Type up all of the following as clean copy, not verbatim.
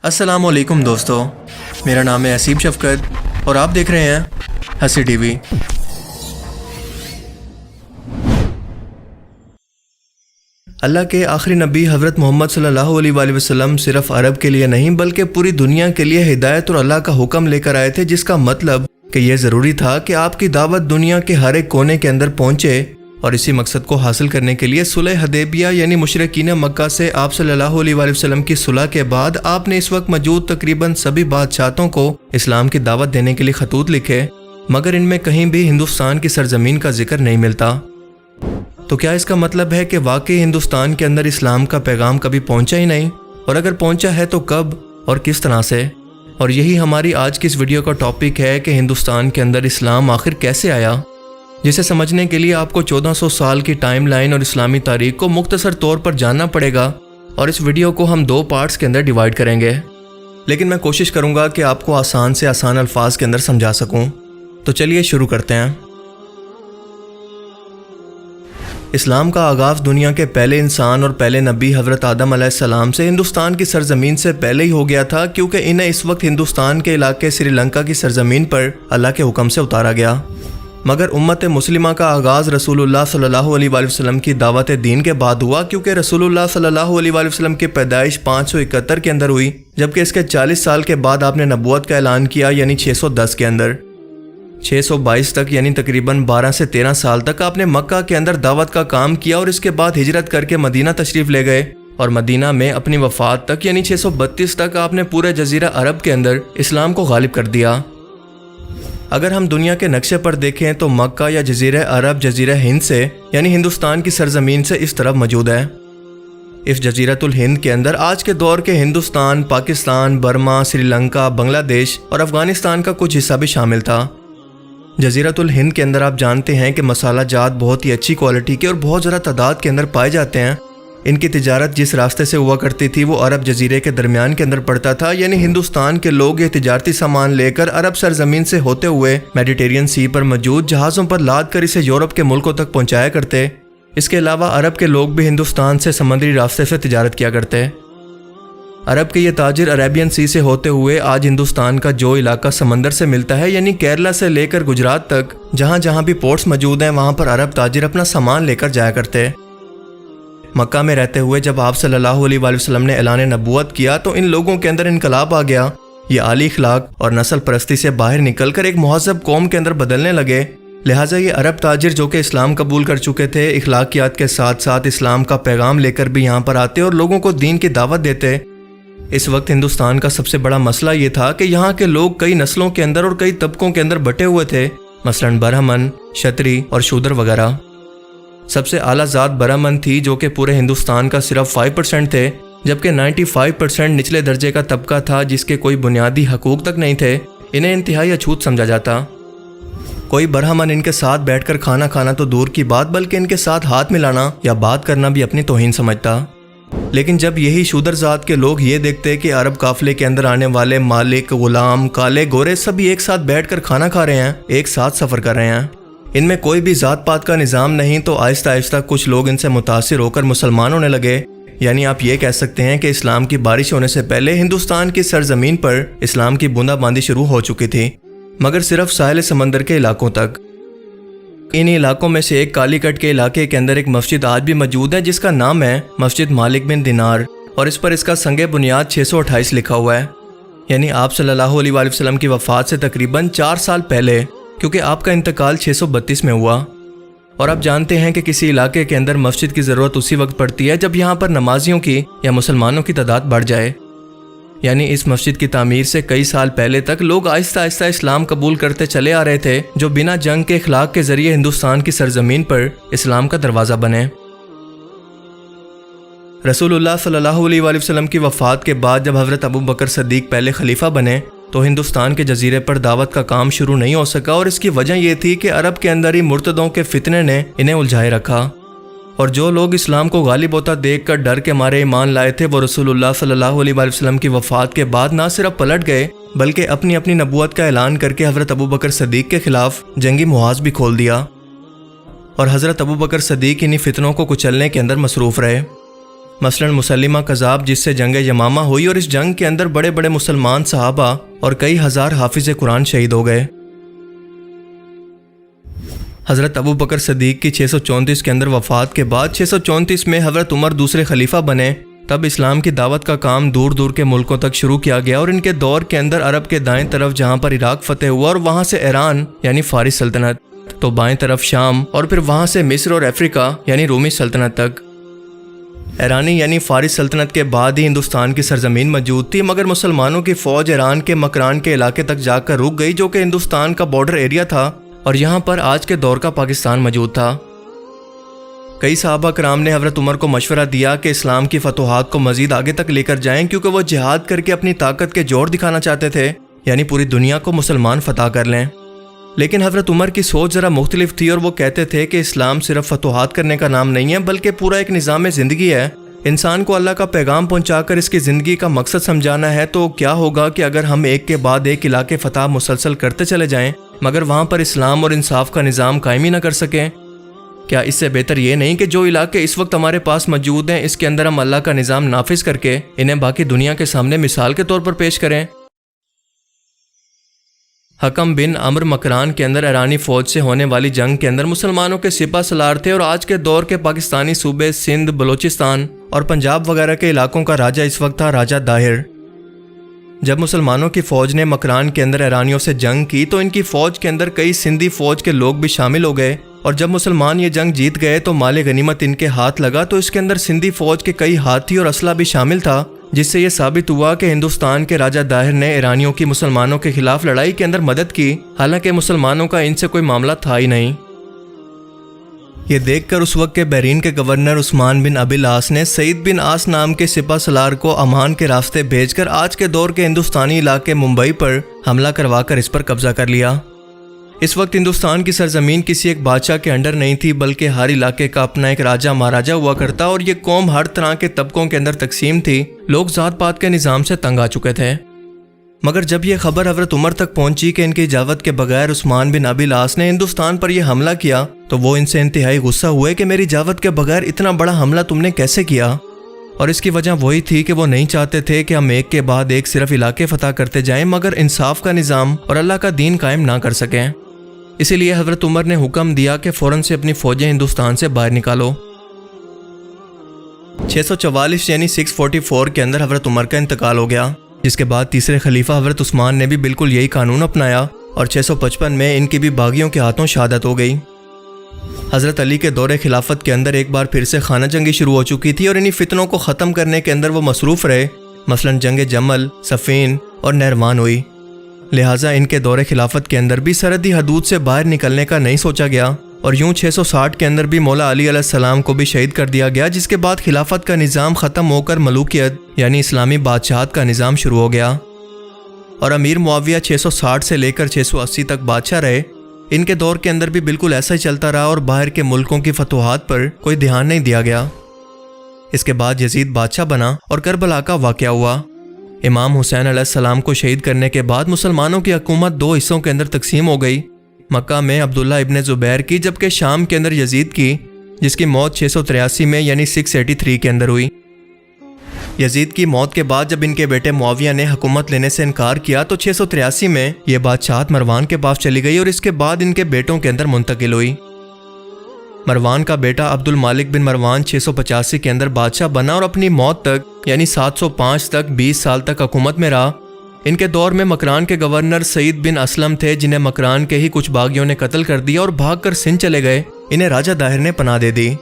السلام علیکم دوستو، میرا نام ہے اسیب شفقت اور آپ دیکھ رہے ہیں ہنسی ٹی وی۔ اللہ کے آخری نبی حضرت محمد صلی اللہ علیہ وآلہ وسلم صرف عرب کے لیے نہیں بلکہ پوری دنیا کے لیے ہدایت اور اللہ کا حکم لے کر آئے تھے، جس کا مطلب کہ یہ ضروری تھا کہ آپ کی دعوت دنیا کے ہر ایک کونے کے اندر پہنچے، اور اسی مقصد کو حاصل کرنے کے لیے صلح حدیبیہ یعنی مشرکین مکہ سے آپ صلی اللہ علیہ وآلہ وسلم کی صلح کے بعد آپ نے اس وقت موجود تقریباً سبھی بادشاہتوں کو اسلام کی دعوت دینے کے لیے خطوط لکھے، مگر ان میں کہیں بھی ہندوستان کی سرزمین کا ذکر نہیں ملتا۔ تو کیا اس کا مطلب ہے کہ واقعی ہندوستان کے اندر اسلام کا پیغام کبھی پہنچا ہی نہیں؟ اور اگر پہنچا ہے تو کب اور کس طرح سے؟ اور یہی ہماری آج کی اس ویڈیو کا ٹاپک ہے کہ ہندوستان کے اندر اسلام آخر کیسے آیا، جسے سمجھنے کے لیے آپ کو 1400 سال کی ٹائم لائن اور اسلامی تاریخ کو مختصر طور پر جاننا پڑے گا، اور اس ویڈیو کو ہم 2 پارٹس کے اندر ڈیوائیڈ کریں گے، لیکن میں کوشش کروں گا کہ آپ کو آسان سے آسان الفاظ کے اندر سمجھا سکوں۔ تو چلیے شروع کرتے ہیں۔ اسلام کا آغاز دنیا کے پہلے انسان اور پہلے نبی حضرت آدم علیہ السلام سے ہندوستان کی سرزمین سے پہلے ہی ہو گیا تھا، کیونکہ انہیں اس وقت ہندوستان کے علاقے سری لنکا کی سرزمین پر اللہ کے حکم سے اتارا گیا، مگر امت مسلمہ کا آغاز رسول اللہ صلی اللہ علیہ وآلہ وسلم کی دعوت دین کے بعد ہوا، کیونکہ رسول اللہ صلی اللہ علیہ وآلہ وسلم کی پیدائش 571 کے اندر ہوئی، جبکہ اس کے 40 سال کے بعد آپ نے نبوت کا اعلان کیا، یعنی 610 کے اندر۔ 622 تک یعنی تقریباً 12 سے 13 سال تک آپ نے مکہ کے اندر دعوت کا کام کیا، اور اس کے بعد ہجرت کر کے مدینہ تشریف لے گئے، اور مدینہ میں اپنی وفات تک یعنی 632 تک آپ نے پورے جزیرہ عرب کے اندر اسلام کو غالب کر دیا۔ اگر ہم دنیا کے نقشے پر دیکھیں تو مکہ یا جزیرہ عرب جزیرہ ہند سے یعنی ہندوستان کی سرزمین سے اس طرف موجود ہے۔ اس جزیرۃ الہند کے اندر آج کے دور کے ہندوستان، پاکستان، برما، سری لنکا، بنگلہ دیش اور افغانستان کا کچھ حصہ بھی شامل تھا۔ جزیرۃ الہند کے اندر آپ جانتے ہیں کہ مسالہ جات بہت ہی اچھی کوالٹی کے اور بہت زیادہ تعداد کے اندر پائے جاتے ہیں۔ ان کی تجارت جس راستے سے ہوا کرتی تھی وہ عرب جزیرے کے درمیان کے اندر پڑتا تھا، یعنی ہندوستان کے لوگ یہ تجارتی سامان لے کر عرب سرزمین سے ہوتے ہوئے میڈیٹرین سی پر موجود جہازوں پر لاد کر اسے یورپ کے ملکوں تک پہنچایا کرتے۔ اس کے علاوہ عرب کے لوگ بھی ہندوستان سے سمندری راستے سے تجارت کیا کرتے۔ عرب کے یہ تاجر عربین سی سے ہوتے ہوئے آج ہندوستان کا جو علاقہ سمندر سے ملتا ہے، یعنی کیرلا سے لے کر گجرات تک جہاں جہاں بھی پورٹس موجود ہیں، وہاں پر عرب تاجر اپنا سامان لے کر جایا کرتے۔ مکہ میں رہتے ہوئے جب آپ صلی اللہ علیہ وآلہ وسلم نے اعلان نبوت کیا تو ان لوگوں کے اندر انقلاب آ گیا۔ یہ اعلی اخلاق اور نسل پرستی سے باہر نکل کر ایک مہذب قوم کے اندر بدلنے لگے، لہٰذا یہ عرب تاجر جو کہ اسلام قبول کر چکے تھے، اخلاقیات کے ساتھ ساتھ اسلام کا پیغام لے کر بھی یہاں پر آتے اور لوگوں کو دین کی دعوت دیتے۔ اس وقت ہندوستان کا سب سے بڑا مسئلہ یہ تھا کہ یہاں کے لوگ کئی نسلوں کے اندر اور کئی طبقوں کے اندر بٹے ہوئے تھے، مثلاً برہمن، شتری اور شودر وغیرہ۔ سب سے اعلیٰ ذات برہمن تھی جو کہ پورے ہندوستان کا صرف 5% تھے، جبکہ 95% نچلے درجے کا طبقہ تھا جس کے کوئی بنیادی حقوق تک نہیں تھے۔ انہیں انتہائی اچھوت سمجھا جاتا۔ کوئی برہمن ان کے ساتھ بیٹھ کر کھانا کھانا تو دور کی بات، بلکہ ان کے ساتھ ہاتھ ملانا یا بات کرنا بھی اپنی توہین سمجھتا۔ لیکن جب یہی شودر ذات کے لوگ یہ دیکھتے کہ عرب قافلے کے اندر آنے والے مالک، غلام، کالے، گورے سبھی ایک ساتھ بیٹھ کر کھانا کھا رہے ہیں، ایک ساتھ سفر کر رہے ہیں، ان میں کوئی بھی ذات پات کا نظام نہیں، تو آہستہ آہستہ کچھ لوگ ان سے متاثر ہو کر مسلمان ہونے لگے۔ یعنی آپ یہ کہہ سکتے ہیں کہ اسلام کی بارش ہونے سے پہلے ہندوستان کی سرزمین پر اسلام کی بوندا باندی شروع ہو چکی تھی، مگر صرف ساحل سمندر کے علاقوں تک۔ ان علاقوں میں سے ایک کالی کٹ کے علاقے کے اندر ایک مسجد آج بھی موجود ہے جس کا نام ہے مسجد مالک بن دینار، اور اس پر اس کا سنگ بنیاد 628 لکھا ہوا ہے، یعنی آپ صلی اللہ علیہ وآلہ وسلم کی وفات سے تقریباً 4 سال پہلے، کیونکہ آپ کا انتقال 632 میں ہوا۔ اور آپ جانتے ہیں کہ کسی علاقے کے اندر مسجد کی ضرورت اسی وقت پڑتی ہے جب یہاں پر نمازیوں کی یا مسلمانوں کی تعداد بڑھ جائے، یعنی اس مسجد کی تعمیر سے کئی سال پہلے تک لوگ آہستہ آہستہ اسلام قبول کرتے چلے آ رہے تھے، جو بنا جنگ کے اخلاق کے ذریعے ہندوستان کی سرزمین پر اسلام کا دروازہ بنے۔ رسول اللہ صلی اللہ علیہ وآلہ وسلم کی وفات کے بعد جب حضرت ابو بکر صدیق پہلے خلیفہ بنے تو ہندوستان کے جزیرے پر دعوت کا کام شروع نہیں ہو سکا، اور اس کی وجہ یہ تھی کہ عرب کے اندر ہی مرتدوں کے فتنے نے انہیں الجھائے رکھا، اور جو لوگ اسلام کو غالب ہوتا دیکھ کر ڈر کے مارے ایمان لائے تھے وہ رسول اللہ صلی اللہ علیہ وآلہ وسلم کی وفات کے بعد نہ صرف پلٹ گئے بلکہ اپنی اپنی نبوت کا اعلان کر کے حضرت ابو بکر صدیق کے خلاف جنگی محاذ بھی کھول دیا، اور حضرت ابو بکر صدیق انہی فتنوں کو کچلنے کے اندر مصروف رہے۔ مثلاً مسلمہ کذاب جس سے جنگ یمامہ ہوئی، اور اس جنگ کے اندر بڑے بڑے مسلمان صحابہ اور کئی ہزار حافظ قرآن شہید ہو گئے۔ حضرت ابو بکر صدیق کی 634 کے اندر وفات کے بعد 634 میں حضرت عمر دوسرے خلیفہ بنے، تب اسلام کی دعوت کا کام دور دور کے ملکوں تک شروع کیا گیا، اور ان کے دور کے اندر عرب کے دائیں طرف جہاں پر عراق فتح ہوا اور وہاں سے ایران یعنی فارس سلطنت، تو بائیں طرف شام، اور پھر وہاں سے مصر اور افریقہ یعنی رومی سلطنت تک۔ ایرانی یعنی فارس سلطنت کے بعد ہی ہندوستان کی سرزمین موجود تھی، مگر مسلمانوں کی فوج ایران کے مکران کے علاقے تک جا کر رک گئی، جو کہ ہندوستان کا بارڈر ایریا تھا، اور یہاں پر آج کے دور کا پاکستان موجود تھا۔ کئی صحابہ کرام نے حضرت عمر کو مشورہ دیا کہ اسلام کی فتوحات کو مزید آگے تک لے کر جائیں، کیونکہ وہ جہاد کر کے اپنی طاقت کے جوڑ دکھانا چاہتے تھے، یعنی پوری دنیا کو مسلمان فتح کر لیں۔ لیکن حضرت عمر کی سوچ ذرا مختلف تھی، اور وہ کہتے تھے کہ اسلام صرف فتوحات کرنے کا نام نہیں ہے، بلکہ پورا ایک نظام زندگی ہے۔ انسان کو اللہ کا پیغام پہنچا کر اس کی زندگی کا مقصد سمجھانا ہے، تو کیا ہوگا کہ اگر ہم ایک کے بعد ایک علاقے فتح مسلسل کرتے چلے جائیں مگر وہاں پر اسلام اور انصاف کا نظام قائم ہی نہ کر سکیں؟ کیا اس سے بہتر یہ نہیں کہ جو علاقے اس وقت ہمارے پاس موجود ہیں اس کے اندر ہم اللہ کا نظام نافذ کر کے انہیں باقی دنیا کے سامنے مثال کے طور پر پیش کریں؟ حکم بن عمرو مکران کے اندر ایرانی فوج سے ہونے والی جنگ کے اندر مسلمانوں کے سپہ سالار تھے، اور آج کے دور کے پاکستانی صوبے سندھ، بلوچستان اور پنجاب وغیرہ کے علاقوں کا راجہ اس وقت تھا راجہ داہر۔ جب مسلمانوں کی فوج نے مکران کے اندر ایرانیوں سے جنگ کی تو ان کی فوج کے اندر کئی سندھی فوج کے لوگ بھی شامل ہو گئے، اور جب مسلمان یہ جنگ جیت گئے تو مال غنیمت ان کے ہاتھ لگا، تو اس کے اندر سندھی فوج کے کئی ہاتھی اور اسلحہ بھی شامل تھا، جس سے یہ ثابت ہوا کہ ہندوستان کے راجہ داہر نے ایرانیوں کی مسلمانوں کے خلاف لڑائی کے اندر مدد کی، حالانکہ مسلمانوں کا ان سے کوئی معاملہ تھا ہی نہیں۔ یہ دیکھ کر اس وقت کے بحرین کے گورنر عثمان بن ابی العاص نے سعید بن عاص نام کے سپہ سالار کو امان کے راستے بھیج کر آج کے دور کے ہندوستانی علاقے ممبئی پر حملہ کروا کر اس پر قبضہ کر لیا۔ اس وقت ہندوستان کی سرزمین کسی ایک بادشاہ کے انڈر نہیں تھی، بلکہ ہر علاقے کا اپنا ایک راجہ مہاراجہ ہوا کرتا، اور یہ قوم ہر طرح کے طبقوں کے اندر تقسیم تھی، لوگ ذات پات کے نظام سے تنگ آ چکے تھے۔ مگر جب یہ خبر حضرت عمر تک پہنچی کہ ان کی اجازت کے بغیر عثمان بن ابی العاص نے ہندوستان پر یہ حملہ کیا، تو وہ ان سے انتہائی غصہ ہوئے کہ میری اجازت کے بغیر اتنا بڑا حملہ تم نے کیسے کیا؟ اور اس کی وجہ وہی تھی کہ وہ نہیں چاہتے تھے کہ ہم ایک کے بعد ایک صرف علاقے فتح کرتے جائیں مگر انصاف کا نظام اور اللہ کا دین قائم نہ کر سکیں۔ اسی لیے حضرت عمر نے حکم دیا کہ فوراً سے اپنی فوجیں ہندوستان سے باہر نکالو۔ 644 یعنی 644 کے اندر حضرت عمر کا انتقال ہو گیا، جس کے بعد تیسرے خلیفہ حضرت عثمان نے بھی بالکل یہی قانون اپنایا، اور 655 میں ان کی بھی باغیوں کے ہاتھوں شہادت ہو گئی۔ حضرت علی کے دور خلافت کے اندر ایک بار پھر سے خانہ جنگی شروع ہو چکی تھی، اور انہی فتنوں کو ختم کرنے کے اندر وہ مصروف رہے، مثلاً جنگ جمل، صفین اور نہروان ہوئی۔ لہٰذا ان کے دور خلافت کے اندر بھی سرحدی حدود سے باہر نکلنے کا نہیں سوچا گیا، اور یوں 660 کے اندر بھی مولا علی علیہ السلام کو بھی شہید کر دیا گیا، جس کے بعد خلافت کا نظام ختم ہو کر ملوکیت یعنی اسلامی بادشاہت کا نظام شروع ہو گیا، اور امیر معاویہ 660 سے لے کر 680 تک بادشاہ رہے۔ ان کے دور کے اندر بھی بالکل ایسا ہی چلتا رہا، اور باہر کے ملکوں کی فتوحات پر کوئی دھیان نہیں دیا گیا۔ اس کے بعد یزید بادشاہ بنا اور کربلا کا واقعہ ہوا۔ امام حسین علیہ السلام کو شہید کرنے کے بعد مسلمانوں کی حکومت دو حصوں کے اندر تقسیم ہو گئی، مکہ میں عبداللہ ابن زبیر کی، جبکہ شام کے اندر یزید کی، جس کی موت 683 میں یعنی 683 کے اندر ہوئی۔ یزید کی موت کے بعد جب ان کے بیٹے معاویہ نے حکومت لینے سے انکار کیا تو 683 میں یہ بادشاہت مروان کے پاس چلی گئی، اور اس کے بعد ان کے بیٹوں کے اندر منتقل ہوئی۔ مروان کا بیٹا عبد المالک بن مروان 685 کے اندر بادشاہ بنا، اور اپنی موت تک یعنی 705 تک 20 سال تک حکومت میں رہا۔ ان کے دور میں مکران کے گورنر سعید بن اسلم تھے، جنہیں مکران کے ہی کچھ باغیوں نے قتل کر دیا اور بھاگ کر سندھ چلے گئے۔ انہیں راجہ داہر نے پناہ دے دی،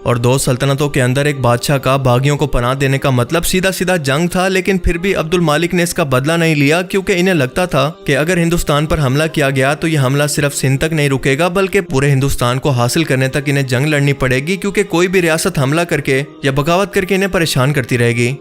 اور دو سلطنتوں کے اندر ایک بادشاہ کا باغیوں کو پناہ دینے کا مطلب سیدھا سیدھا جنگ تھا، لیکن پھر بھی عبد المالک نے اس کا بدلہ نہیں لیا، کیونکہ انہیں لگتا تھا کہ اگر ہندوستان پر حملہ کیا گیا تو یہ حملہ صرف سندھ تک نہیں رکے گا، بلکہ پورے ہندوستان کو حاصل کرنے تک انہیں جنگ لڑنی پڑے گی، کیونکہ کوئی بھی ریاست حملہ کر کے یا بغاوت کر کے انہیں پریشان کرتی رہے گی۔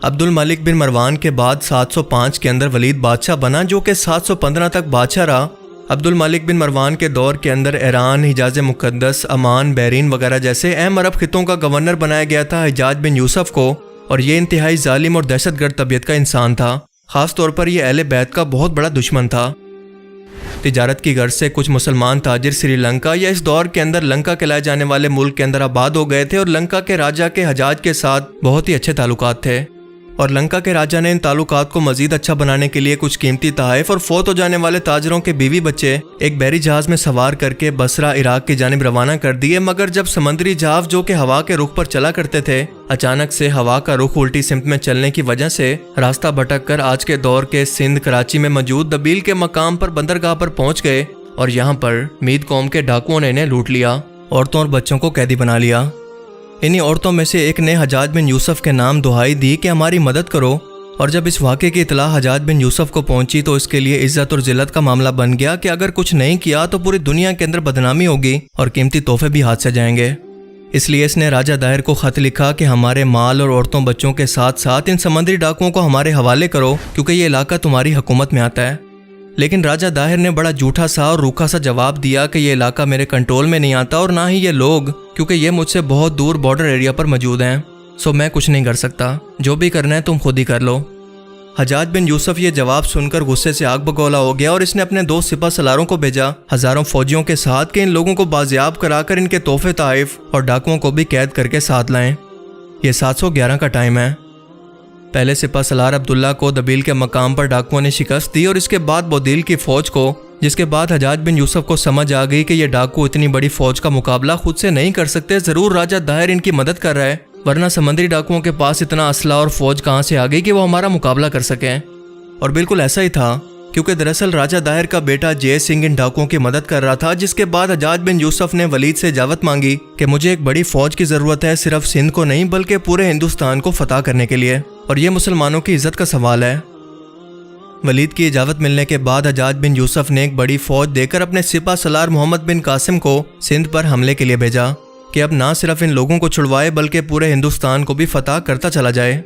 عبد المالک بن مروان کے بعد 705 کے اندر ولید بادشاہ بنا، جو کہ 715 تک بادشاہ رہا۔ عبد المالک بن مروان کے دور کے اندر ایران، حجاز مقدس، عمان، بحرین وغیرہ جیسے اہم عرب خطوں کا گورنر بنایا گیا تھا حجاج بن یوسف کو، اور یہ انتہائی ظالم اور دہشت گرد طبیعت کا انسان تھا، خاص طور پر یہ اہل بیت کا بہت بڑا دشمن تھا۔ تجارت کی غرض سے کچھ مسلمان تاجر سری لنکا یا اس دور کے اندر لنکا کہلائے جانے والے ملک کے اندر آباد ہو گئے تھے، اور لنکا کے راجہ کے حجاج کے ساتھ بہت ہی اچھے تعلقات تھے، اور لنکا کے راجہ نے ان تعلقات کو مزید اچھا بنانے کے لیے کچھ قیمتی تحائف اور فوت ہو جانے والے تاجروں کے بیوی بچے ایک بحری جہاز میں سوار کر کے بصرہ عراق کی جانب روانہ کر دیے۔ مگر جب سمندری جہاز جو کہ ہوا کے رخ پر چلا کرتے تھے اچانک سے ہوا کا رخ الٹی سمت میں چلنے کی وجہ سے راستہ بھٹک کر آج کے دور کے سندھ کراچی میں موجود دبیل کے مقام پر بندرگاہ پر پہنچ گئے، اور یہاں پر مید قوم کے ڈاکوؤں نے انہیں لوٹ لیا، عورتوں اور بچوں کو قیدی بنا لیا۔ انہی عورتوں میں سے ایک نے حجاج بن یوسف کے نام دعائی دی کہ ہماری مدد کرو، اور جب اس واقعے کی اطلاع حجاج بن یوسف کو پہنچی تو اس کے لیے عزت اور ذلت کا معاملہ بن گیا کہ اگر کچھ نہیں کیا تو پوری دنیا کے اندر بدنامی ہوگی اور قیمتی تحفے بھی ہاتھ سے جائیں گے۔ اس لیے اس نے راجہ داہر کو خط لکھا کہ ہمارے مال اور عورتوں بچوں کے ساتھ ساتھ ان سمندری ڈاکوؤں کو ہمارے حوالے کرو، کیونکہ یہ علاقہ تمہاری حکومت میں آتا ہے۔ لیکن راجہ داہر نے بڑا جھوٹا سا اور روکھا سا جواب دیا کہ یہ علاقہ میرے کنٹرول میں نہیں آتا، اور نہ ہی یہ لوگ، کیونکہ یہ مجھ سے بہت دور بارڈر ایریا پر موجود ہیں، سو میں کچھ نہیں کر سکتا، جو بھی کرنا ہے تم خود ہی کر لو۔ حجاج بن یوسف یہ جواب سن کر غصے سے آگ بگولا ہو گیا، اور اس نے اپنے 2 سپہ سالاروں کو بھیجا ہزاروں فوجیوں کے ساتھ کہ ان لوگوں کو بازیاب کرا کر ان کے تحفے تحائف اور ڈاکوؤں کو بھی قید کر کے ساتھ لائیں۔ یہ 711 کا ٹائم ہے۔ پہلے سپہ سالار عبداللہ کو دبیل کے مقام پر ڈاکوؤں نے شکست دی، اور اس کے بعد بودیل کی فوج کو، جس کے بعد حجاج بن یوسف کو سمجھ آ گئی کہ یہ ڈاکو اتنی بڑی فوج کا مقابلہ خود سے نہیں کر سکتے، ضرور راجہ داہر ان کی مدد کر رہا ہے، ورنہ سمندری ڈاکوؤں کے پاس اتنا اسلحہ اور فوج کہاں سے آ گئی کہ وہ ہمارا مقابلہ کر سکیں۔ اور بالکل ایسا ہی تھا، کیونکہ دراصل راجہ داہر کا بیٹا جے سنگھ ان ڈاکوؤں کی مدد کر رہا تھا، جس کے بعد حجاج بن یوسف نے ولید سے اجازت مانگی کہ مجھے ایک بڑی فوج کی ضرورت ہے، صرف سندھ کو نہیں بلکہ پورے ہندوستان کو فتح کرنے کے لیے، اور یہ مسلمانوں کی عزت کا سوال ہے۔ ولید کی اجازت ملنے کے بعد حجاج بن یوسف نے ایک بڑی فوج دے کر اپنے سپہ سالار محمد بن قاسم کو سندھ پر حملے کے لیے بھیجا کہ اب نہ صرف ان لوگوں کو چھڑوائے بلکہ پورے ہندوستان کو بھی فتح کرتا چلا جائے۔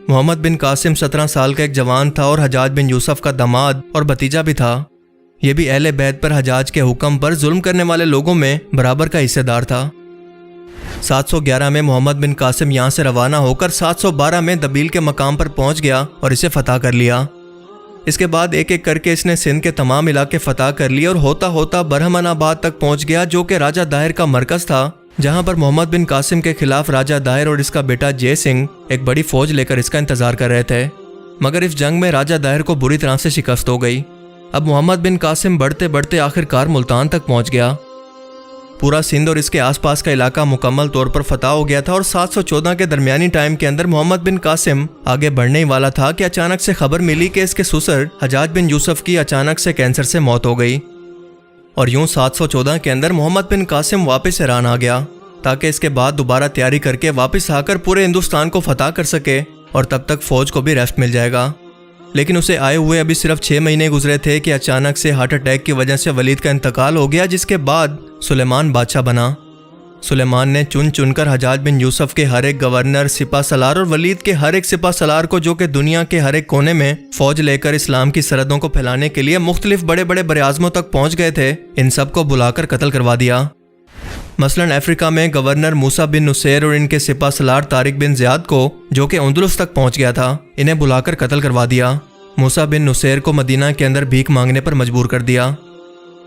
محمد بن قاسم 17 سال کا ایک جوان تھا اور حجاج بن یوسف کا داماد اور بھتیجا بھی تھا۔ یہ بھی اہل بیت پر حجاج کے حکم پر ظلم کرنے والے لوگوں میں برابر کا حصہ دار تھا۔ 711 میں محمد بن قاسم یہاں سے روانہ ہو کر 712 میں دبیل کے مقام پر پہنچ گیا اور اسے فتح کر لیا۔ اس کے بعد ایک ایک کر کے اس نے سندھ کے تمام علاقے فتح کر لیے اور ہوتا ہوتا برہمن آباد تک پہنچ گیا، جو کہ راجہ داہر کا مرکز تھا، جہاں پر محمد بن قاسم کے خلاف راجہ داہر اور اس کا بیٹا جے سنگھ ایک بڑی فوج لے کر اس کا انتظار کر رہے تھے، مگر اس جنگ میں راجہ داہر کو بری طرح سے شکست ہو گئی۔ اب محمد بن قاسم بڑھتے بڑھتے آخر کار ملتان تک پہنچ گیا۔ پورا سندھ اور اس کے آس پاس کا علاقہ مکمل طور پر فتح ہو گیا تھا، اور 714 کے درمیانی ٹائم کے اندر محمد بن قاسم آگے بڑھنے ہی والا تھا کہ اچانک سے خبر ملی کہ اس کے سسر حجاج بن یوسف کی اچانک سے کینسر سے موت ہو گئی، اور یوں 714 کے اندر محمد بن قاسم واپس ایران آ گیا تاکہ اس کے بعد دوبارہ تیاری کر کے واپس آ کر پورے ہندوستان کو فتح کر سکے، اور تب تک فوج کو بھی ریسٹ مل جائے گا۔ لیکن اسے آئے ہوئے ابھی صرف 6 مہینے گزرے تھے کہ اچانک سے ہارٹ اٹیک کی وجہ سے ولید کا انتقال ہو گیا، جس کے بعد سلیمان بادشاہ بنا۔ سلیمان نے چن چن کر حجاج بن یوسف کے ہر ایک گورنر، سپہ سالار اور ولید کے ہر ایک سپہ سالار کو، جو کہ دنیا کے ہر ایک کونے میں فوج لے کر اسلام کی سرحدوں کو پھیلانے کے لیے مختلف بڑے بڑے براعظموں تک پہنچ گئے تھے، ان سب کو بلا کر قتل کروا دیا۔ مثلاً افریقہ میں گورنر موسیٰ بن نصیر اور ان کے سپہ سالار طارق بن زیاد کو، جو کہ اندلس تک پہنچ گیا تھا، انہیں بلا کر قتل کروا دیا۔ موسیٰ بن نصیر کو مدینہ کے اندر بھیک مانگنے پر مجبور کر دیا۔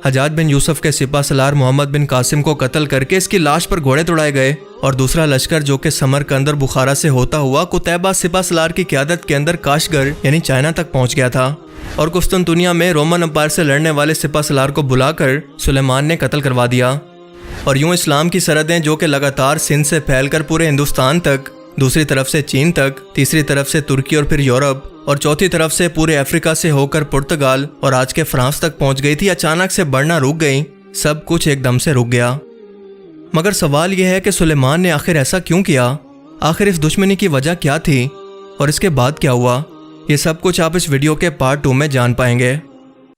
حجاج بن یوسف کے سپہ سالار محمد بن قاسم کو قتل کر کے اس کی لاش پر گھوڑے دوڑائے گئے، اور دوسرا لشکر جو کہ سمرقند اور بخارا سے ہوتا ہوا قتیبہ سپہ سالار کی قیادت کے اندر کاشگر یعنی چائنا تک پہنچ گیا تھا، اور قسطنطنیہ میں رومن امپائر سے لڑنے والے سپہ سالار کو بلا کر سلیمان نے قتل کروا دیا۔ اور یوں اسلام کی سرحدیں جو کہ لگاتار سندھ سے پھیل کر پورے ہندوستان تک، دوسری طرف سے چین تک، تیسری طرف سے ترکی اور پھر یورپ، اور چوتھی طرف سے پورے افریقہ سے ہو کر پرتگال اور آج کے فرانس تک پہنچ گئی تھی، اچانک سے بڑھنا رک گئی، سب کچھ ایک دم سے رک گیا۔ مگر سوال یہ ہے کہ سلیمان نے آخر ایسا کیوں کیا؟ آخر اس دشمنی کی وجہ کیا تھی، اور اس کے بعد کیا ہوا؟ یہ سب کچھ آپ اس ویڈیو کے پارٹ 2 میں جان پائیں گے۔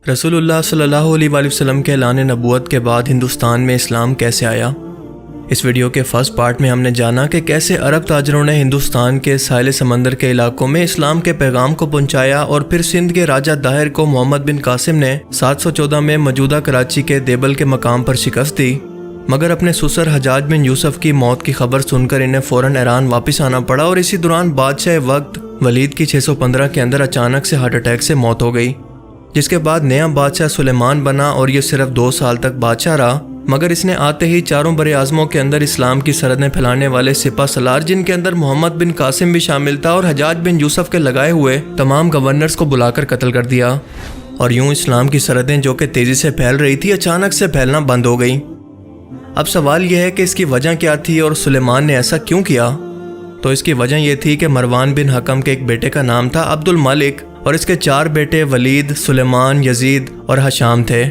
رسول اللہ صلی اللہ علیہ وآلہ وسلم کے اعلان نبوت کے بعد ہندوستان میں اسلام کیسے آیا؟ اس ویڈیو کے فرسٹ پارٹ میں ہم نے جانا کہ کیسے عرب تاجروں نے ہندوستان کے ساحل سمندر کے علاقوں میں اسلام کے پیغام کو پہنچایا، اور پھر سندھ کے راجہ داہر کو محمد بن قاسم نے 714 میں موجودہ کراچی کے دیبل کے مقام پر شکست دی، مگر اپنے سسر حجاج بن یوسف کی موت کی خبر سن کر انہیں فوراً ایران واپس آنا پڑا، اور اسی دوران بادشاہ وقت ولید کی 615 کے اندر اچانک سے ہارٹ اٹیک سے موت ہو گئی۔ جس کے بعد نیا بادشاہ سلیمان بنا اور یہ صرف 2 سال تک بادشاہ رہا، مگر اس نے آتے ہی چاروں بر اعظموں کے اندر اسلام کی سرحدیں پھیلانے والے سپہ سالار، جن کے اندر محمد بن قاسم بھی شامل تھا، اور حجاج بن یوسف کے لگائے ہوئے تمام گورنرز کو بلا کر قتل کر دیا، اور یوں اسلام کی سرحدیں جو کہ تیزی سے پھیل رہی تھی اچانک سے پھیلنا بند ہو گئی۔ اب سوال یہ ہے کہ اس کی وجہ کیا تھی اور سلیمان نے ایسا کیوں کیا؟ تو اس کی وجہ یہ تھی کہ مروان بن حکم کے ایک بیٹے کا نام تھا عبد الملک، اور اس کے 4 بیٹے ولید، سلیمان، یزید اور حشام تھے۔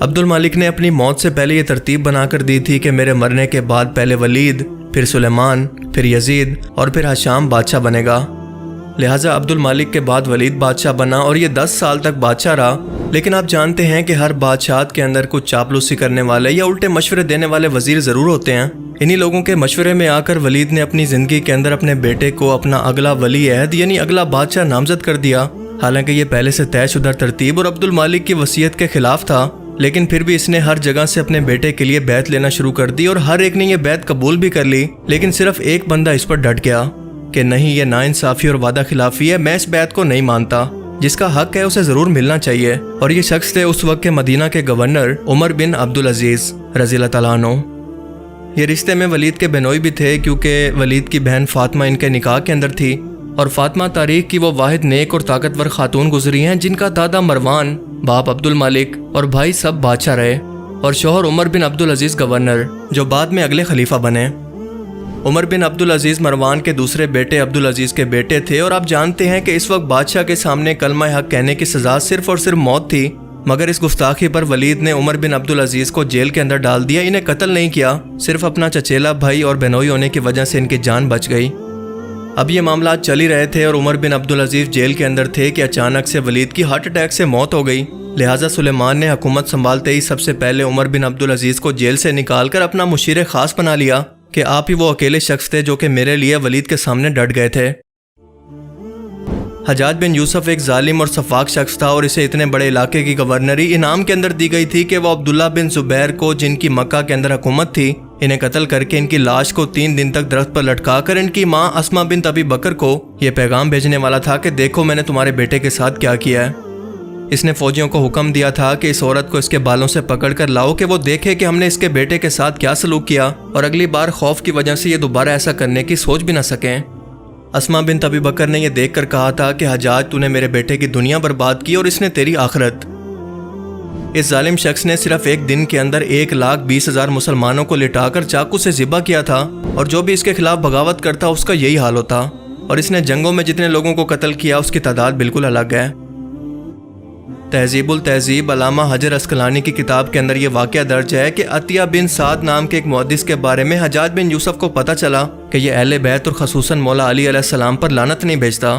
عبد الملک نے اپنی موت سے پہلے یہ ترتیب بنا کر دی تھی کہ میرے مرنے کے بعد پہلے ولید، پھر سلیمان، پھر یزید اور پھر حشام بادشاہ بنے گا۔ لہٰذا عبد الملک کے بعد ولید بادشاہ بنا اور یہ 10 سال تک بادشاہ رہا۔ لیکن آپ جانتے ہیں کہ ہر بادشاہت کے اندر کچھ چاپلوسی کرنے والے یا الٹے مشورے دینے والے وزیر ضرور ہوتے ہیں۔ انہی لوگوں کے مشورے میں آ کر ولید نے اپنی زندگی کے اندر اپنے بیٹے کو اپنا اگلا ولی عہد یعنی اگلا بادشاہ نامزد کر دیا، حالانکہ یہ پہلے سے طے شدہ ترتیب اور عبد الملک کی وصیت کے خلاف تھا، لیکن پھر بھی اس نے ہر جگہ سے اپنے بیٹے کے لیے بیعت لینا شروع کر دی، اور ہر ایک نے یہ بیعت قبول بھی کر لی، لیکن صرف ایک بندہ اس پر ڈٹ گیا کہ نہیں، یہ ناانصافی اور وعدہ خلافی ہے، میں اس بیعت کو نہیں مانتا، جس کا حق ہے اسے ضرور ملنا چاہیے۔ اور یہ شخص تھے اس وقت کے مدینہ کے گورنر عمر بن عبدالعزیز رضی اللہ تعالیٰ عنہ۔ یہ رشتے میں ولید کے بہنوئی بھی تھے، کیونکہ ولید کی بہن فاطمہ ان کے نکاح کے اندر تھی، اور فاطمہ تاریخ کی وہ واحد نیک اور طاقتور خاتون گزری ہیں جن کا دادا مروان، باپ عبد الملک اور بھائی سب بادشاہ رہے، اور شوہر عمر بن عبدالعزیز گورنر، جو بعد میں اگلے خلیفہ بنے۔ عمر بن عبدالعزیز مروان کے دوسرے بیٹے عبدالعزیز کے بیٹے تھے، اور آپ جانتے ہیں کہ اس وقت بادشاہ کے سامنے کلمہ حق کہنے کی سزا صرف اور صرف موت تھی، مگر اس گستاخی پر ولید نے عمر بن عبدالعزیز کو جیل کے اندر ڈال دیا۔ انہیں قتل نہیں کیا، صرف اپنا چچیلا بھائی اور بہنوئی ہونے کی وجہ سے ان کی جان بچ گئی۔ اب یہ معاملات چل ہی رہے تھے اور عمر بن عبدالعزیز جیل کے اندر تھے کہ اچانک سے ولید کی ہارٹ اٹیک سے موت ہو گئی۔ لہٰذا سلیمان نے حکومت سنبھالتے ہی سب سے پہلے عمر بن عبدالعزیز کو جیل سے نکال کر اپنا مشیر خاص بنا لیا کہ آپ ہی وہ اکیلے شخص تھے جو کہ میرے لیے ولید کے سامنے ڈٹ گئے تھے۔ حجاج بن یوسف ایک ظالم اور سفاک شخص تھا، اور اسے اتنے بڑے علاقے کی گورنری انعام کے اندر دی گئی تھی کہ وہ عبداللہ بن زبیر کو، جن کی مکہ کے اندر حکومت تھی، انہیں قتل کر کے ان کی لاش کو 3 دن تک درخت پر لٹکا کر ان کی ماں اسما بنت ابی بکر کو یہ پیغام بھیجنے والا تھا کہ دیکھو میں نے تمہارے بیٹے کے ساتھ کیا کیا ہے۔ اس نے فوجیوں کو حکم دیا تھا کہ اس عورت کو اس کے بالوں سے پکڑ کر لاؤ کہ وہ دیکھے کہ ہم نے اس کے بیٹے کے ساتھ کیا سلوک کیا، اور اگلی بار خوف کی وجہ سے یہ دوبارہ ایسا کرنے کی سوچ بھی نہ سکیں۔ اسما بنت ابی بکر نے یہ دیکھ کر کہا تھا کہ حجاج تو نے میرے بیٹے کی دنیا برباد کی اور اس نے تیری آخرت۔ اس ظالم شخص نے صرف ایک دن کے اندر 1,20,000 مسلمانوں کو لٹا کر چاقو سے ذبح کیا تھا، اور جو بھی اس کے خلاف بغاوت کرتا اس کا یہی حال ہوتا، اور اس نے جنگوں میں جتنے لوگوں کو قتل کیا اس کی تعداد بالکل الگ ہے۔ تہذیب التہذیب علامہ حجر اسقلانی کی کتاب کے اندر یہ واقعہ درج ہے کہ عطیہ بن سعد نام کے ایک محدث کے بارے میں حجاج بن یوسف کو پتہ چلا کہ یہ اہل بیت اور خصوصاً مولا علی علیہ السلام پر لعنت نہیں بھیجتا۔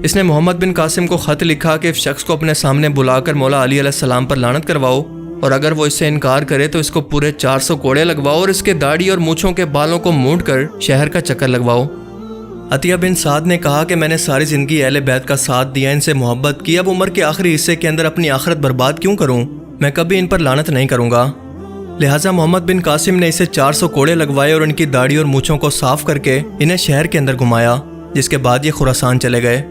اس نے محمد بن قاسم کو خط لکھا کہ اس شخص کو اپنے سامنے بلا کر مولا علی علیہ السلام پر لعنت کرواؤ، اور اگر وہ اس سے انکار کرے تو اس کو پورے 400 کوڑے لگواؤ اور اس کے داڑھی اور مونچھوں کے بالوں کو مونڈ کر شہر کا چکر لگواؤ۔ عطیہ بن سعد نے کہا کہ میں نے ساری زندگی اہل بیت کا ساتھ دیا، ان سے محبت کی، اب عمر کے آخری حصے کے اندر اپنی آخرت برباد کیوں کروں؟ میں کبھی ان پر لعنت نہیں کروں گا۔ لہٰذا محمد بن قاسم نے اسے 400 کوڑے لگوائے اور ان کی داڑھی اور مونچھوں کو صاف کر کے انہیں شہر کے اندر گھمایا، جس کے بعد یہ خراسان چلے گئے۔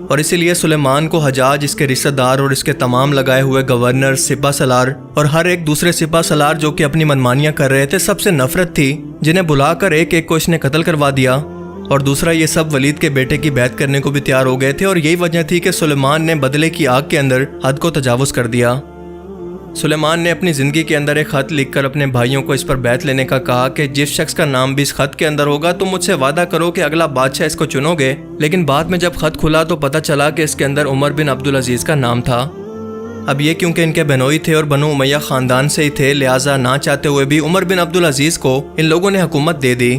اور اسی لیے سلیمان کو حجاج، اس کے رشتہ دار اور اس کے تمام لگائے ہوئے گورنر، سپہ سالار اور ہر ایک دوسرے سپہ سالار جو کہ اپنی منمانیاں کر رہے تھے سب سے نفرت تھی، جنہیں بلا کر ایک ایک کو اس نے قتل کروا دیا۔ اور دوسرا یہ سب ولید کے بیٹے کی بیعت کرنے کو بھی تیار ہو گئے تھے، اور یہی وجہ تھی کہ سلیمان نے بدلے کی آگ کے اندر حد کو تجاوز کر دیا۔ سلیمان نے اپنی زندگی کے اندر ایک خط لکھ کر اپنے بھائیوں کو اس پر بیعت لینے کا کہا کہ جس شخص کا نام بھی اس خط کے اندر ہوگا تم مجھ سے وعدہ کرو کہ اگلا بادشاہ اس کو چنو گے۔ لیکن بعد میں جب خط کھلا تو پتہ چلا کہ اس کے اندر عمر بن عبدالعزیز کا نام تھا۔ اب یہ کیونکہ ان کے بہنوئی تھے اور بنو امیہ خاندان سے ہی تھے، لہٰذا نہ چاہتے ہوئے بھی عمر بن عبدالعزیز کو ان لوگوں نے حکومت دے دی،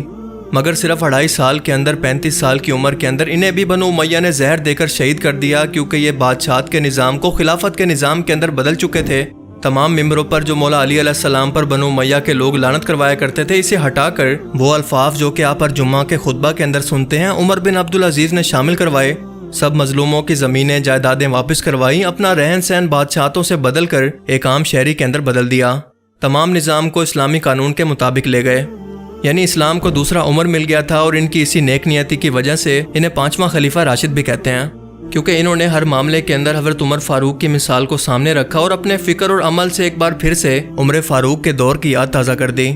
مگر صرف 2.5 سال کے اندر 35 سال کی عمر کے اندر انہیں بھی بنو امیہ نے زہر دے کر شہید کر دیا، کیونکہ یہ بادشاہت کے نظام کو خلافت کے نظام کے اندر بدل چکے تھے۔ تمام ممبروں پر جو مولا علی علیہ السلام پر بنو امیہ کے لوگ لعنت کروایا کرتے تھے، اسے ہٹا کر وہ الفاظ جو کہ آپ ہر جمعہ کے خطبہ کے اندر سنتے ہیں عمر بن عبدالعزیز نے شامل کروائے۔ سب مظلوموں کی زمینیں جائیدادیں واپس کروائیں، اپنا رہن سہن بادشاہتوں سے بدل کر ایک عام شہری کے اندر بدل دیا، تمام نظام کو اسلامی قانون کے مطابق لے گئے، یعنی اسلام کو دوسرا عمر مل گیا تھا، اور ان کی اسی نیک نیتی کی وجہ سے انہیں 5واں خلیفہ راشد بھی کہتے ہیں، کیونکہ انہوں نے ہر معاملے کے اندر حضرت عمر فاروق کی مثال کو سامنے رکھا اور اپنے فکر اور عمل سے ایک بار پھر سے عمر فاروق کے دور کی یاد تازہ کر دی۔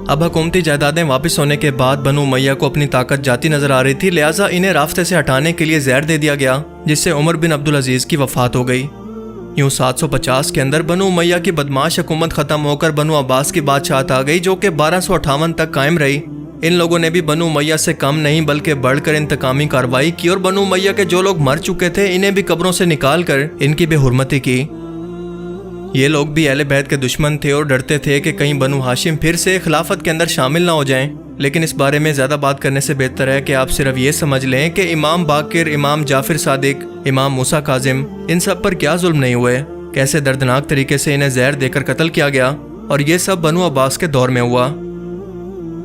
اب حکومتی جائیدادیں واپس ہونے کے بعد بنو امیہ کو اپنی طاقت جاتی نظر آ رہی تھی، لہٰذا انہیں راستے سے ہٹانے کے لیے زہر دے دیا گیا، جس سے عمر بن عبدالعزیز کی وفات ہو گئی۔ یوں 750 کے اندر بنو امیہ کی بدمعاش حکومت ختم ہو کر بنو عباس کی بادشاہت آ گئی، جو کہ 1258 تک قائم رہی۔ ان لوگوں نے بھی بنو امیہ سے کم نہیں بلکہ بڑھ کر انتقامی کارروائی کی اور بنو امیہ کے جو لوگ مر چکے تھے انہیں بھی قبروں سے نکال کر ان کی بے حرمتی کی۔ یہ لوگ بھی اہل بیت کے دشمن تھے اور ڈرتے تھے کہ کہیں بنو ہاشم پھر سے خلافت کے اندر شامل نہ ہو جائیں، لیکن اس بارے میں زیادہ بات کرنے سے بہتر ہے کہ آپ صرف یہ سمجھ لیں کہ امام باقر، امام جعفر صادق، امام موسیٰ کاظم، ان سب پر کیا ظلم نہیں ہوئے، کیسے دردناک طریقے سے انہیں زہر دے کر قتل کیا گیا، اور یہ سب بنو عباس کے دور میں ہوا۔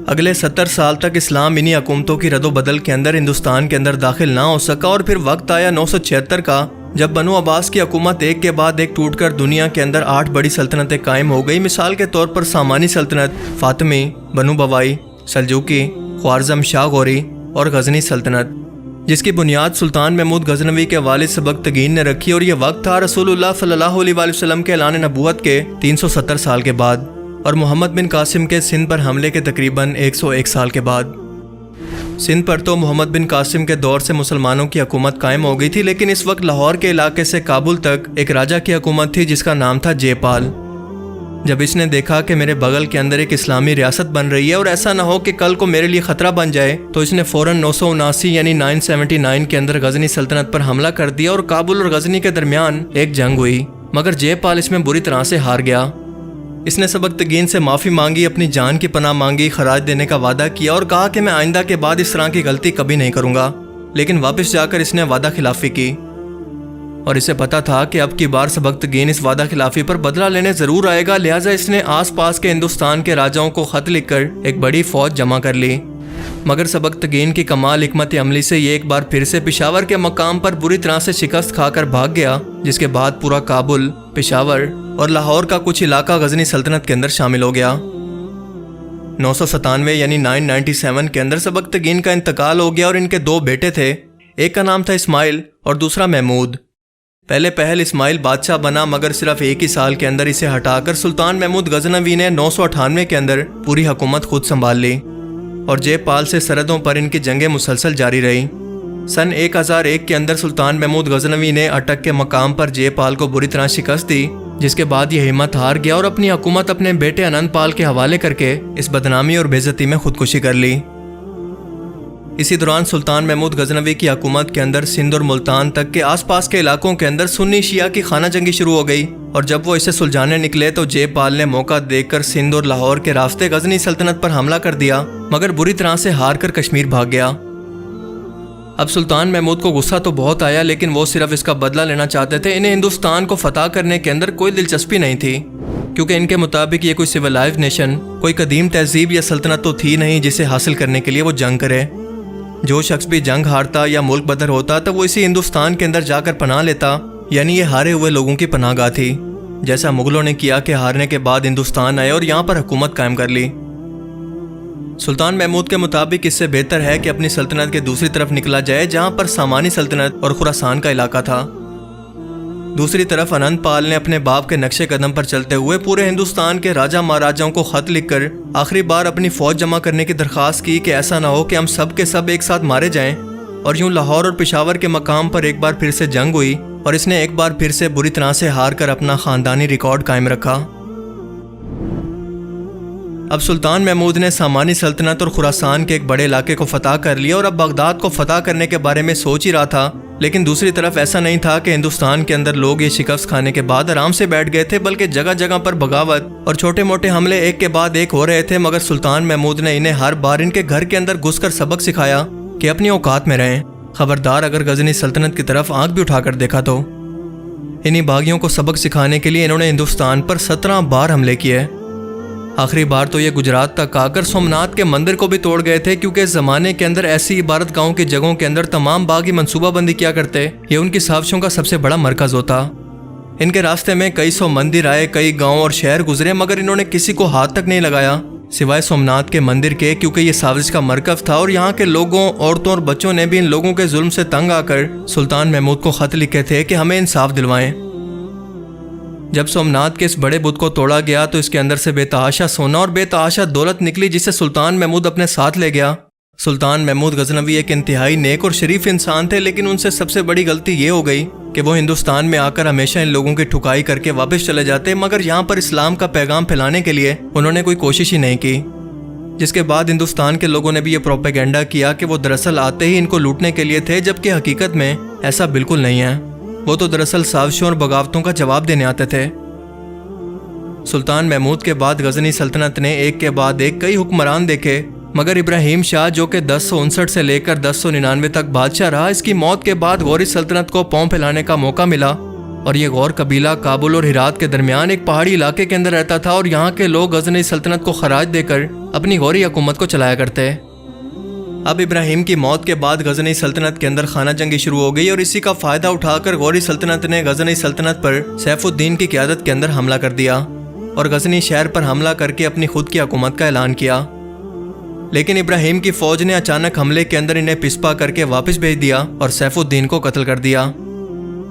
اگلے 70 سال تک اسلام انہی حکومتوں کی رد و بدل کے اندر ہندوستان کے اندر داخل نہ ہو سکا، اور پھر وقت آیا 976 کا، جب بنو عباس کی حکومت ایک کے بعد ایک ٹوٹ کر دنیا کے اندر 8 بڑی سلطنتیں قائم ہو گئی۔ مثال کے طور پر سامانی سلطنت، فاطمی، بنو بوائی، سلجوقی، خوارزم شاہ غوری اور غزنی سلطنت، جس کی بنیاد سلطان محمود غزنوی کے والد سبکتگین نے رکھی، اور یہ وقت تھا رسول اللہ صلی اللہ علیہ وآلہ وسلم کے اعلان نبوت کے 370 سال کے بعد، اور محمد بن قاسم کے سندھ پر حملے کے تقریباً 101 سال کے بعد۔ سندھ پر تو محمد بن قاسم کے دور سے مسلمانوں کی حکومت قائم ہو گئی تھی، لیکن اس وقت لاہور کے علاقے سے کابل تک ایک راجہ کی حکومت تھی جس کا نام تھا جے پال۔ جب اس نے دیکھا کہ میرے بغل کے اندر ایک اسلامی ریاست بن رہی ہے اور ایسا نہ ہو کہ کل کو میرے لیے خطرہ بن جائے، تو اس نے فوراً 979 یعنی 979 کے اندر غزنی سلطنت پر حملہ کر دیا، اور کابل اور غزنی کے درمیان ایک جنگ ہوئی، مگر جے پال اس میں بری طرح سے ہار گیا۔ اس نے سبکتگین سے معافی مانگی، اپنی جان کی پناہ مانگی، خراج دینے کا وعدہ کیا اور کہا کہ میں آئندہ کے بعد اس طرح کی غلطی کبھی نہیں کروں گا، لیکن واپس جا کر اس نے وعدہ خلافی کی، اور اسے پتا تھا کہ اب کی بار سبکتگین اس وعدہ خلافی پر بدلہ لینے ضرور آئے گا، لہٰذا اس نے آس پاس کے ہندوستان کے راجاؤں کو خط لکھ کر ایک بڑی فوج جمع کر لی، مگر سبکتگین کی کمال حکمت عملی سے یہ ایک بار پھر سے پشاور کے مقام پر بری طرح سے شکست کھا کر بھاگ گیا، جس کے بعد پورا کابل، پشاور اور لاہور کا کچھ علاقہ غزنی سلطنت کے اندر شامل ہو گیا۔ 997 یعنی 997 کے اندر سبکتگین کا انتقال ہو گیا، اور ان کے 2 بیٹے تھے، ایک کا نام تھا اسماعیل اور دوسرا محمود۔ پہلے پہل اسماعیل بادشاہ بنا، مگر صرف ایک ہی سال کے اندر اسے ہٹا کر سلطان محمود غزنوی نے 998 کے اندر پوری حکومت خود سنبھال لی، اور جے پال سے سرحدوں پر ان کی جنگیں مسلسل جاری رہی۔ سن 1001 کے اندر سلطان محمود غزنوی نے اٹک کے مقام پر جے پال کو بری طرح شکست دی، جس کے بعد یہ ہمت ہار گیا اور اپنی حکومت اپنے بیٹے انند پال کے حوالے کر کے اس بدنامی اور بے عزتی میں خودکشی کر لی۔ اسی دوران سلطان محمود غزنوی کی حکومت کے اندر سندھ اور ملتان تک کے آس پاس کے علاقوں کے اندر سنی شیعہ کی خانہ جنگی شروع ہو گئی، اور جب وہ اسے سلجھانے نکلے تو جے پال نے موقع دیکھ کر سندھ اور لاہور کے راستے غزنی سلطنت پر حملہ کر دیا، مگر بری طرح سے ہار کر کشمیر بھاگ گیا۔ اب سلطان محمود کو غصہ تو بہت آیا، لیکن وہ صرف اس کا بدلہ لینا چاہتے تھے، انہیں ہندوستان کو فتح کرنے کے اندر کوئی دلچسپی نہیں تھی، کیونکہ ان کے مطابق یہ کوئی سویلائزڈ نیشن، کوئی قدیم تہذیب یا سلطنت تو تھی نہیں جسے حاصل کرنے کے لیے وہ جنگ کرے۔ جو شخص بھی جنگ ہارتا یا ملک بدر ہوتا تو وہ اسی ہندوستان کے اندر جا کر پناہ لیتا، یعنی یہ ہارے ہوئے لوگوں کی پناہ گاہ تھی، جیسا مغلوں نے کیا کہ ہارنے کے بعد ہندوستان آئے اور یہاں پر حکومت قائم کر لی۔ سلطان محمود کے مطابق اس سے بہتر ہے کہ اپنی سلطنت کے دوسری طرف نکلا جائے، جہاں پر سامانی سلطنت اور خراسان کا علاقہ تھا۔ دوسری طرف انند پال نے اپنے باپ کے نقشے قدم پر چلتے ہوئے پورے ہندوستان کے راجہ مہاراجاؤں کو خط لکھ کر آخری بار اپنی فوج جمع کرنے کی درخواست کی کہ ایسا نہ ہو کہ ہم سب کے سب ایک ساتھ مارے جائیں، اور یوں لاہور اور پشاور کے مقام پر ایک بار پھر سے جنگ ہوئی، اور اس نے ایک بار پھر سے بری طرح سے ہار کر اپنا خاندانی ریکارڈ قائم رکھا۔ اب سلطان محمود نے سامانی سلطنت اور خراسان کے ایک بڑے علاقے کو فتح کر لیا، اور اب بغداد کو فتح کرنے کے بارے میں سوچ ہی رہا تھا، لیکن دوسری طرف ایسا نہیں تھا کہ ہندوستان کے اندر لوگ یہ شکست کھانے کے بعد آرام سے بیٹھ گئے تھے، بلکہ جگہ جگہ پر بغاوت اور چھوٹے موٹے حملے ایک کے بعد ایک ہو رہے تھے، مگر سلطان محمود نے انہیں ہر بار ان کے گھر کے اندر گھس کر سبق سکھایا کہ اپنی اوقات میں رہیں، خبردار اگر غزنی سلطنت کی طرف آنکھ بھی اٹھا کر دیکھا تو۔ انہی باغیوں کو سبق سکھانے کے لیے انہوں نے ہندوستان پر 17 بار حملے کیے۔ آخری بار تو یہ گجرات تک آ کر سومناتھ کے مندر کو بھی توڑ گئے تھے، کیونکہ اس زمانے کے اندر ایسی عبادت گاہوں کی جگہوں کے اندر تمام باغی منصوبہ بندی کیا کرتے، یہ ان کی سازشوں کا سب سے بڑا مرکز ہوتا۔ ان کے راستے میں کئی سو مندر آئے، کئی گاؤں اور شہر گزرے، مگر انہوں نے کسی کو ہاتھ تک نہیں لگایا، سوائے سومنات کے مندر کے، کیونکہ یہ سازش کا مرکز تھا اور یہاں کے لوگوں، عورتوں اور بچوں نے بھی ان لوگوں کے ظلم سے تنگ آ کر سلطان محمود کو خط لکھے تھے کہ ہمیں انصاف دلوائیں۔ جب سومنات کے اس بڑے بت کو توڑا گیا تو اس کے اندر سے بے تحاشا سونا اور بے تحاشا دولت نکلی، جسے سلطان محمود اپنے ساتھ لے گیا۔ سلطان محمود غزنوی ایک انتہائی نیک اور شریف انسان تھے، لیکن ان سے سب سے بڑی غلطی یہ ہو گئی کہ وہ ہندوستان میں آ کر ہمیشہ ان لوگوں کی ٹھکائی کر کے واپس چلے جاتے، مگر یہاں پر اسلام کا پیغام پھیلانے کے لیے انہوں نے کوئی کوشش ہی نہیں کی۔ جس کے بعد ہندوستان کے لوگوں نے بھی یہ پروپیگنڈا کیا کہ وہ دراصل آتے ہی ان کو لوٹنے کے لیے تھے، جبکہ حقیقت میں ایسا بالکل نہیں ہے۔ وہ تو دراصل سازشوں اور بغاوتوں کا جواب دینے آتے تھے۔ سلطان محمود کے بعد غزنی سلطنت نے ایک کے بعد ایک کئی حکمران دیکھے، مگر ابراہیم شاہ جو کہ 1059 سے لے کر 1099 تک بادشاہ رہا، اس کی موت کے بعد غوری سلطنت کو پاؤں پھیلانے کا موقع ملا، اور یہ غور قبیلہ کابل اور ہرات کے درمیان ایک پہاڑی علاقے کے اندر رہتا تھا، اور یہاں کے لوگ غزنی سلطنت کو خراج دے کر اپنی غوری حکومت کو چلایا کرتے۔ اب ابراہیم کی موت کے بعد غزنی سلطنت کے اندر خانہ جنگی شروع ہو گئی، اور اسی کا فائدہ اٹھا کر غوری سلطنت نے غزنی سلطنت پر سیف الدین کی قیادت کے اندر حملہ کر دیا اور غزنی شہر پر حملہ کر کے اپنی خود کی حکومت کا اعلان کیا۔ لیکن ابراہیم کی فوج نے اچانک حملے کے اندر انہیں پسپا کر کے واپس بھیج دیا اور سیف الدین کو قتل کر دیا،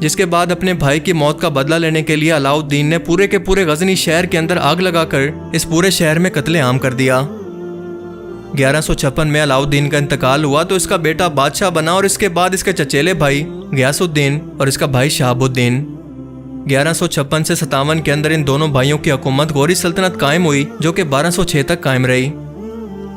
جس کے بعد اپنے بھائی کی موت کا بدلہ لینے کے لیے علاؤ الدین نے پورے کے پورے غزنی شہر کے اندر آگ لگا کر اس پورے شہر میں قتل عام کر دیا۔ 1156 میں علاؤ الدین کا انتقال ہوا تو اس کا بیٹا بادشاہ بنا، اور اس کے بعد اس کے چچیلے بھائی غیاث الدین اور اس کا بھائی شہاب الدین۔ 1156 سے 57 کے اندر ان دونوں بھائیوں کی حکومت غوری سلطنت قائم ہوئی، جو کہ 1206 تک قائم رہی۔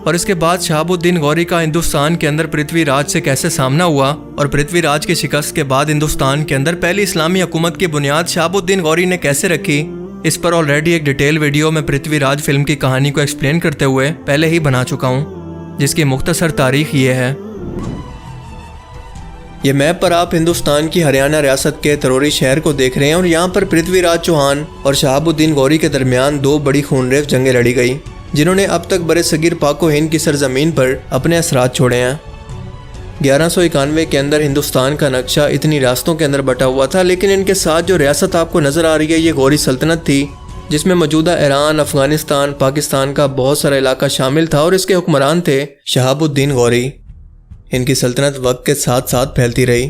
اور اس کے بعد شہاب الدین غوری کا ہندوستان کے اندر پرتھوی راج سے کیسے سامنا ہوا، اور پرتھوی راج کی شکست کے بعد ہندوستان کے اندر پہلی اسلامی حکومت کی بنیاد شہاب الدین غوری نے کیسے رکھی، اس پر آلریڈی ایک ڈیٹیل ویڈیو میں پرتھوی راج فلم کی کہانی کو ایکسپلین کرتے ہوئے پہلے ہی بنا چکا ہوں، جس کی مختصر تاریخ یہ ہے۔ یہ میپ پر آپ ہندوستان کی ہریانہ ریاست کے تروری شہر کو دیکھ رہے ہیں، اور یہاں پر پرتھوی راج چوہان اور شہاب الدین غوری کے درمیان دو بڑی خونریز جنگیں لڑی گئی، جنہوں نے اب تک برِ صغیر پاک و ہند کی سرزمین پر اپنے اثرات چھوڑے ہیں۔ 1191 کے اندر ہندوستان کا نقشہ اتنی ریاستوں کے اندر بٹا ہوا تھا، لیکن ان کے ساتھ جو ریاست آپ کو نظر آ رہی ہے یہ غوری سلطنت تھی، جس میں موجودہ ایران، افغانستان، پاکستان کا بہت سارا علاقہ شامل تھا، اور اس کے حکمران تھے شہاب الدین غوری۔ ان کی سلطنت وقت کے ساتھ ساتھ پھیلتی رہی۔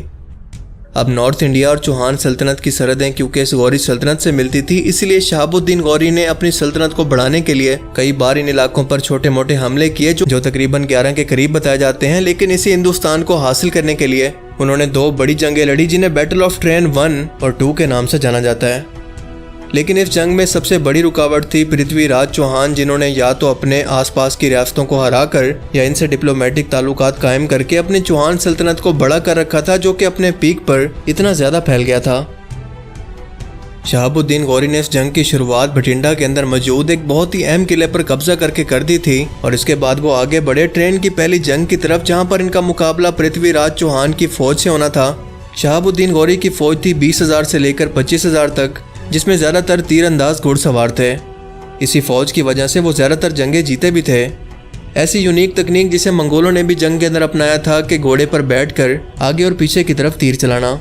اب نارتھ انڈیا اور چوہان سلطنت کی سرحدیں کیونکہ اس غوری سلطنت سے ملتی تھی، اس لیے شہاب الدین غوری نے اپنی سلطنت کو بڑھانے کے لیے کئی بار ان علاقوں پر چھوٹے موٹے حملے کیے جو تقریباً 11 کے قریب بتائے جاتے ہیں، لیکن اسی ہندوستان کو حاصل کرنے کے لیے انہوں نے دو بڑی جنگیں لڑی، جنہیں بیٹل آف ٹرین 1 اور 2 کے نام سے جانا جاتا ہے۔ لیکن اس جنگ میں سب سے بڑی رکاوٹ تھی پرتھوی راج چوہان، جنہوں نے یا تو اپنے آس پاس کی ریاستوں کو ہرا کر یا ان سے ڈپلومیٹک تعلقات قائم کر کے اپنی چوہان سلطنت کو بڑا کر رکھا تھا، جو کہ اپنے پیک پر اتنا زیادہ پھیل گیا تھا۔ شہاب الدین غوری نے اس جنگ کی شروعات بھٹنڈا کے اندر موجود ایک بہت ہی اہم قلعے پر قبضہ کر کے کر دی تھی، اور اس کے بعد وہ آگے بڑھے ٹرین کی پہلی جنگ کی طرف، جہاں پر ان کا مقابلہ پرتھوی راج چوہان کی فوج سے ہونا تھا۔ شہاب الدین غوری کی فوج تھی 20,000 سے لے کر 25,000 تک، جس میں زیادہ تر تیر انداز گھڑ سوار تھے۔ اسی فوج کی وجہ سے وہ زیادہ تر جنگیں جیتے بھی تھے۔ ایسی یونیک تکنیک جسے منگولوں نے بھی جنگ کے اندر اپنایا تھا کہ گھوڑے پر بیٹھ کر آگے اور پیچھے کی طرف تیر چلانا،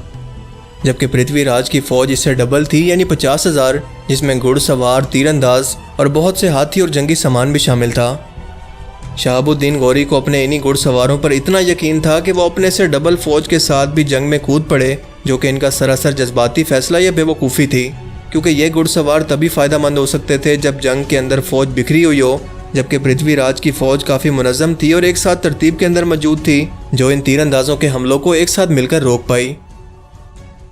جبکہ پرتھوی راج کی فوج اس سے ڈبل تھی، یعنی 50,000، جس میں گھڑ سوار، تیر انداز اور بہت سے ہاتھی اور جنگی سامان بھی شامل تھا۔ شہاب الدین غوری کو اپنے انہی گھڑ سواروں پر اتنا یقین تھا کہ وہ اپنے سے ڈبل فوج کے ساتھ بھی جنگ میں کود پڑے، جو کہ ان کا سراسر جذباتی فیصلہ یا بے وقوفی تھی، کیونکہ یہ گھڑ سوار تبھی فائدہ مند ہو سکتے تھے جب جنگ کے اندر فوج بکھری ہوئی ہو، جبکہ پرتھوی راج کی فوج کافی منظم تھی اور ایک ساتھ ترتیب کے اندر موجود تھی، جو ان تیر اندازوں کے حملوں کو ایک ساتھ مل کر روک پائی۔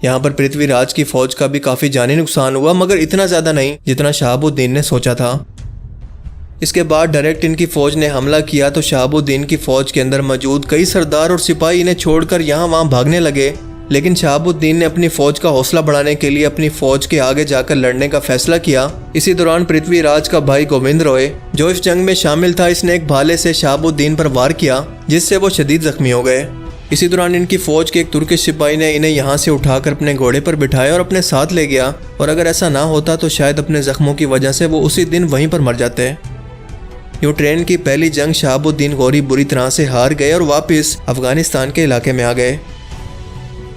یہاں پر پرتھوی راج کی فوج کا بھی کافی جانی نقصان ہوا، مگر اتنا زیادہ نہیں جتنا شہاب الدین نے سوچا تھا۔ اس کے بعد ڈائریکٹ ان کی فوج نے حملہ کیا تو شہاب الدین کی فوج کے اندر موجود کئی سردار اور سپاہی انہیں چھوڑ کر یہاں وہاں بھاگنے لگے، لیکن شہاب الدین نے اپنی فوج کا حوصلہ بڑھانے کے لیے اپنی فوج کے آگے جا کر لڑنے کا فیصلہ کیا۔ اسی دوران پرتھوی راج کا بھائی گووند روئے، جو اس جنگ میں شامل تھا، اس نے ایک بھالے سے شہاب الدین پر وار کیا، جس سے وہ شدید زخمی ہو گئے۔ اسی دوران ان کی فوج کے ایک ترکش سپاہی نے انہیں یہاں سے اٹھا کر اپنے گھوڑے پر بٹھایا اور اپنے ساتھ لے گیا، اور اگر ایسا نہ ہوتا تو شاید اپنے زخموں کی وجہ سے وہ اسی دن وہیں پر مر جاتے۔ یوں ٹرین کی پہلی جنگ شہاب الدین غوری بری طرح سے ہار گئے اور واپس افغانستان کے علاقے میں آ گئے۔